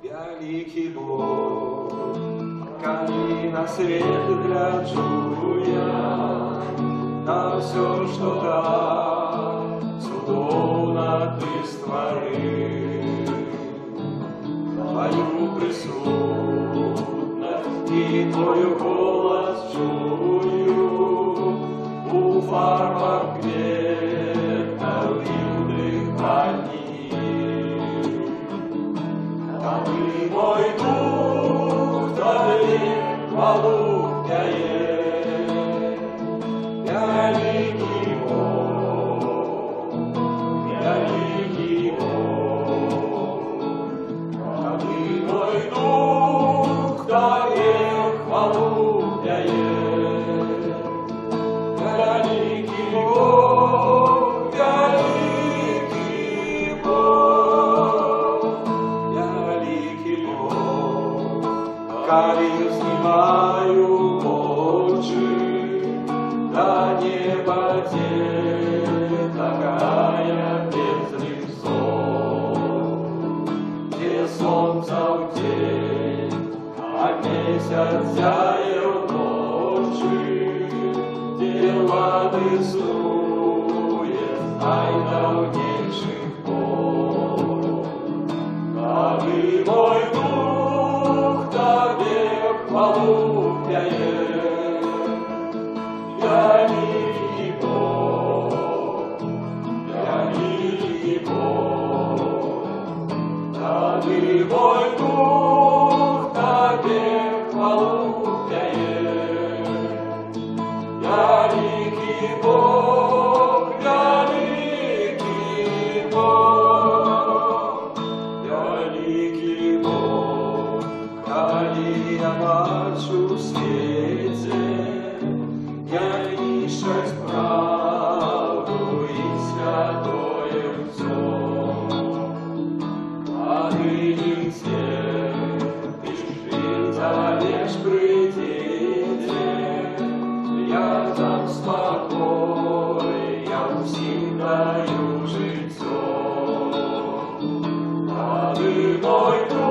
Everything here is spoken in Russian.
Великий Бог, коли на свет гляджу я, на все, что так судовно ты створил, твою присутность и твой голос чую у фарбах кветов и дыханий. Ты мой дух, твои хвалу пяет, великий Бог, великий Бог. Ты мой дух, твои хвалу пяет, великий Бог, великий Бог. Коли снимаю очи до неба, где такая безлицо, где солнце в день, а месяц зяет ночи, где лады снует найдавнейших пор. А вы, мой дух, тебе хвалу пяет, великий Бог, великий Бог. А вы, мой дух, тебе хвалу пяет, великий Бог, великий Бог. Великий Бог, коли я бачу в свете, я лишать правду и святое все. А ты не терпишь, лишь придите, я дам спокой, я всем даю житье. А ты мой дух,